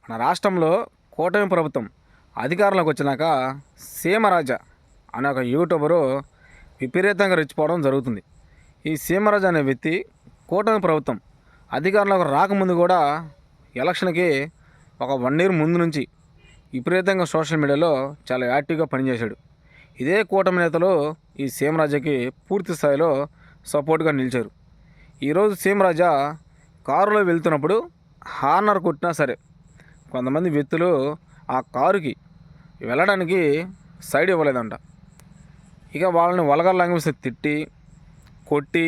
మన రాష్ట్రంలో కూటమి ప్రభుత్వం అధికారంలోకి వచ్చినాక సీమరాజ అనే ఒక యూట్యూబరు విపరీతంగా రెచ్చిపోవడం జరుగుతుంది. ఈ సీమరాజ అనే వ్యక్తి కూటమి ప్రభుత్వం అధికారంలోకి రాకముందు కూడా ఎలక్షన్కి ఒక 1 year ముందు నుంచి విపరీతంగా సోషల్ మీడియాలో చాలా యాక్టివ్గా పనిచేశాడు. ఇదే కూటమి నేతలు ఈ సీమరాజకి పూర్తి స్థాయిలో సపోర్ట్గా నిలిచారు. ఈరోజు సీమరాజ కారులో వెళ్తున్నప్పుడు హార్నర్ కొట్టినా సరే కొంతమంది వ్యక్తులు ఆ కారుకి వెళ్ళడానికి సైడ్ ఇవ్వలేదంట. ఇక వాళ్ళని వల్గర్ లాంగ్వేజ్ తిట్టి కొట్టి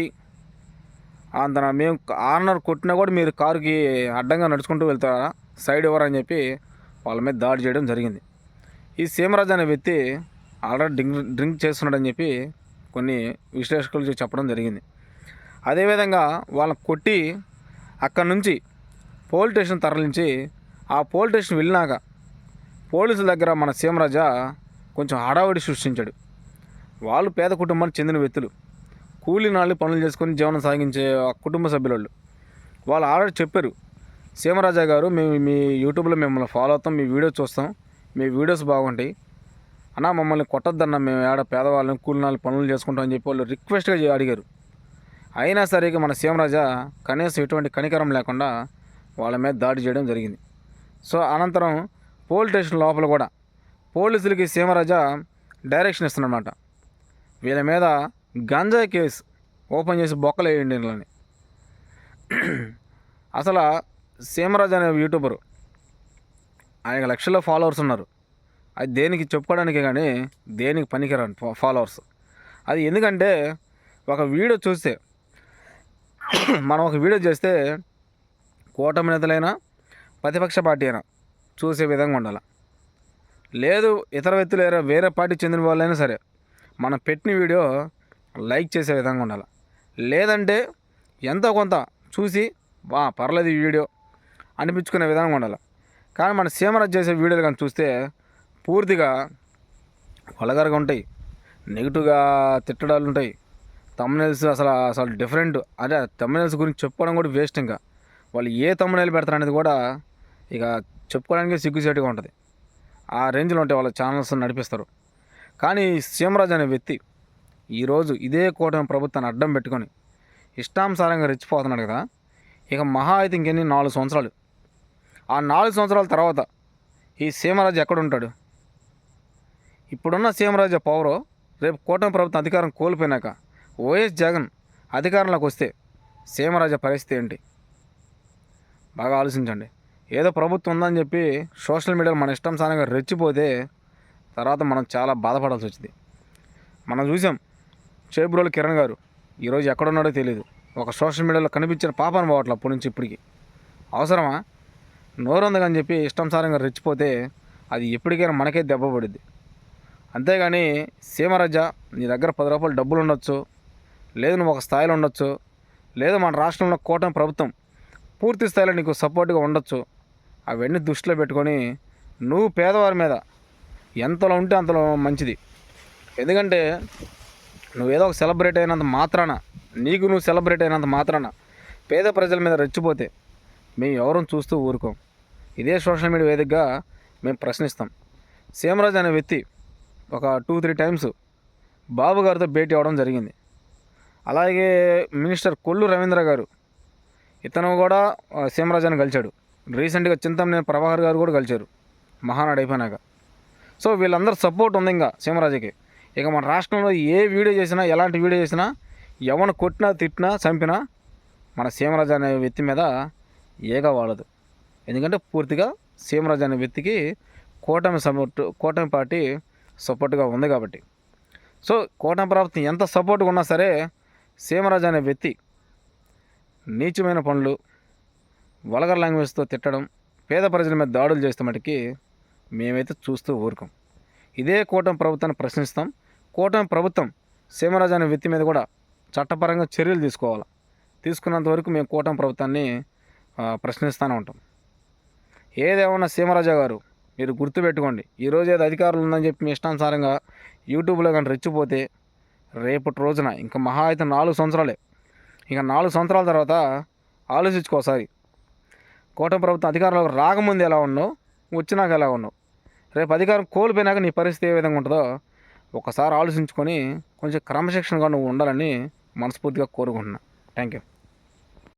అంత మేము హార్నర్ కొట్టినా కూడా మీరు కారుకి అడ్డంగా నడుచుకుంటూ వెళ్తారా, సైడ్ ఇవ్వరని చెప్పి వాళ్ళ మీద దాడి చేయడం జరిగింది. ఈ సీమరాజు అనే వ్యక్తి ఆల్రెడీ డ్రింక్ చేస్తున్నాడని చెప్పి కొన్ని విశ్లేషకులు చెప్పడం జరిగింది. అదేవిధంగా వాళ్ళని కొట్టి అక్కడి నుంచి పోలీస్ స్టేషన్ తరలించి ఆ పోలీస్ స్టేషన్ వెళ్ళినాక పోలీసుల దగ్గర మన సీమరాజ కొంచెం హడావిడి సృష్టించాడు. వాళ్ళు పేద కుటుంబానికి చెందిన వ్యక్తులు, కూలీ నాళ్ళు పనులు చేసుకొని జీవనం సాగించే కుటుంబ సభ్యులు. వాళ్ళు ఆల్రెడీ చెప్పారు, సీమరాజా గారు మేము మీ యూట్యూబ్లో మిమ్మల్ని ఫాలో అవుతాం, మీ వీడియోస్ చూస్తాం, మీ వీడియోస్ బాగుంటాయి అన్నా, మమ్మల్ని కొట్టద్దన్న, మేము ఏడ పేదవాళ్ళని కూలీ నాళ్ళు పనులు చేసుకుంటాం అని చెప్పి వాళ్ళు రిక్వెస్ట్గా అడిగారు. అయినా సరే మన సీమరాజా కనీసం ఎటువంటి కనికరం లేకుండా వాళ్ళ మీద దాడి చేయడం జరిగింది. సో అనంతరం పోలీస్ స్టేషన్ లోపల కూడా పోలీసులకి సీమరాజా డైరెక్షన్ ఇస్తున్నమాట, వీళ్ళ మీద గంజాయి కేసు ఓపెన్ చేసి బొక్కలు వేయండి వీళ్ళని. అసలు సీమరాజు అనే యూట్యూబరు ఆయనకు లక్షల్లో ఫాలోవర్స్ ఉన్నారు. అది దేనికి చెప్పుకోవడానికి కానీ దేనికి పనికిరాని ఫాలోవర్స్. అది ఎందుకంటే ఒక వీడియో చూస్తే మనం ఒక వీడియో చేస్తే కూటమి నేతలైనా ప్రతిపక్ష పార్టీ అయినా చూసే విధంగా ఉండాలి. లేదు ఇతర వ్యక్తులు వేరే పార్టీ చెందిన వాళ్ళైనా సరే మనం పెట్టిన వీడియో లైక్ చేసే విధంగా ఉండాలి. లేదంటే ఎంతో కొంత చూసి పర్లేదు ఈ వీడియో అనిపించుకునే విధంగా ఉండాలి. కానీ మన సీమరాజు చేసే వీడియోలు కానీ చూస్తే పూర్తిగా వల్గర్గా ఉంటాయి, నెగిటివ్గా తిట్టడాలు ఉంటాయి. తమ్నైల్స్ అసలు డిఫరెంట్. అదే తమ్నైల్స్ గురించి చెప్పుకోవడం కూడా వేస్ట్. ఇంకా వాళ్ళు ఏ తమ్నైల్ పెడతారు అనేది కూడా ఇక చెప్పుకోవడానికి సిగ్గుచేటుగా ఉంటుంది. ఆ రేంజ్లో ఉంటే వాళ్ళ ఛానల్స్ నడిపిస్తారు. కానీ సీమరాజు అనే వ్యక్తి ఈరోజు ఇదే కూటమి ప్రభుత్వాన్ని అడ్డం పెట్టుకొని ఇష్టానుసారంగా రెచ్చిపోతున్నాడు కదా. ఇక మహా అయితే ఇంకెన్ని 4 సంవత్సరాలు. ఆ 4 సంవత్సరాల తర్వాత ఈ సీమరాజు ఎక్కడుంటాడు? ఇప్పుడున్న సీమరాజు పవరు రేపు కూటమి ప్రభుత్వం అధికారం కోల్పోయినాక వైఎస్ జగన్ అధికారంలోకి వస్తే సీమరాజు పరిస్థితి ఏంటి? బాగా ఆలోచించండి. ఏదో ప్రభుత్వం ఉందని చెప్పి సోషల్ మీడియాలో మన ఇష్టానుసారంగా రెచ్చిపోతే తర్వాత మనం చాలా బాధపడాల్సి వచ్చింది. మనం చూసాం చేబ్రోలు కిరణ్ గారు ఈరోజు ఎక్కడున్నాడో తెలియదు. ఒక సోషల్ మీడియాలో కనిపించిన పాపను పోవట్లే అప్పటి నుంచి ఇప్పటికి. అవసరమా? నోరుందని చెప్పి ఇష్టానుసారంగా రెచ్చిపోతే అది ఎప్పటికైనా మనకే దెబ్బ పడుద్ది. అంతేగాని సీమరాజా నీ దగ్గర 10 రూపాయలు డబ్బులు ఉండొచ్చు, లేదు నువ్వు ఒక స్థాయిలో ఉండొచ్చు, లేదు మన రాష్ట్రంలో కూటమి ప్రభుత్వం పూర్తి స్థాయిలో నీకు సపోర్ట్గా ఉండొచ్చు. అవన్నీ దృష్టిలో పెట్టుకొని నువ్వు పేదవారి మీద ఎంతలో ఉంటే అంతలో మంచిది. ఎందుకంటే నువ్వేదో ఒక సెలబ్రేట్ అయినంత మాత్రాన, నీకు నువ్వు సెలబ్రేట్ అయినంత మాత్రాన పేద ప్రజల మీద రెచ్చిపోతే మేము ఎవరూ చూస్తూ ఊరుకోం. ఇదే సోషల్ మీడియా వేదికగా మేము ప్రశ్నిస్తాం. సీమరాజు అనే వ్యక్తి ఒక 2-3 టైమ్స్ బాబు గారితో భేటీ అవ్వడం జరిగింది. అలాగే మినిస్టర్ కొల్లు రవీంద్ర గారు, ఇతను కూడా సీమరాజాని కలిశాడు. రీసెంట్గా చింతమనేని ప్రభాకర్ గారు కూడా కలిశారు మహానాడు అయిపోయినాక. సో వీళ్ళందరూ సపోర్ట్ ఉంది ఇంకా సీమరాజుకి. ఇక మన రాష్ట్రంలో ఏ వీడియో చేసినా, ఎలాంటి వీడియో చేసినా, ఎవరిని కొట్టినా తిట్టినా చంపినా మన సీమరాజు అనే వ్యక్తి మీద ఏగా వాడదు. ఎందుకంటే పూర్తిగా సీమరాజు అనే వ్యక్తికి కూటమి పార్టీ సపోర్ట్గా ఉంది కాబట్టి. సో కూటమి ప్రభుత్వం ఎంత సపోర్ట్గా ఉన్నా సరే సీమరాజు అనే వ్యక్తి నీచమైన పనులు, వల్గర్ లాంగ్వేజ్తో తిట్టడం, పేద ప్రజల మీద దాడులు చేస్తే మటుకి మేమైతే చూస్తూ ఊరుకోం. ఇదే కూటమి ప్రభుత్వాన్ని ప్రశ్నిస్తాం. కూటమి ప్రభుత్వం సీమరాజు అనే వ్యక్తి మీద కూడా చట్టపరంగా చర్యలు తీసుకోవాలి. తీసుకున్నంత వరకు మేము కూటమి ప్రభుత్వాన్ని ప్రశ్నిస్తూనే ఉంటాం. ఏదేమన్నా సీమరాజా గారు మీరు గుర్తుపెట్టుకోండి, ఈరోజు ఏదో అధికారులు ఉందని చెప్పి మీ ఇష్టానుసారంగా యూట్యూబ్లో కానీ రెచ్చిపోతే రేపటి రోజున ఇంకా మహా అయితే 4 సంవత్సరాలే. ఇక 4 సంవత్సరాల తర్వాత ఆలోచించుకోసారి కూటమి ప్రభుత్వం అధికారంలోకి రాకముందు ఎలా ఉన్నావు, వచ్చినాక ఎలా ఉన్నావు, రేపు అధికారం కోల్పోయినాక నీ పరిస్థితి ఏ విధంగా ఉంటుందో ఒకసారి ఆలోచించుకొని కొంచెం క్రమశిక్షణగా నువ్వు ఉండాలని మనస్ఫూర్తిగా కోరుకుంటున్నా. Thank you.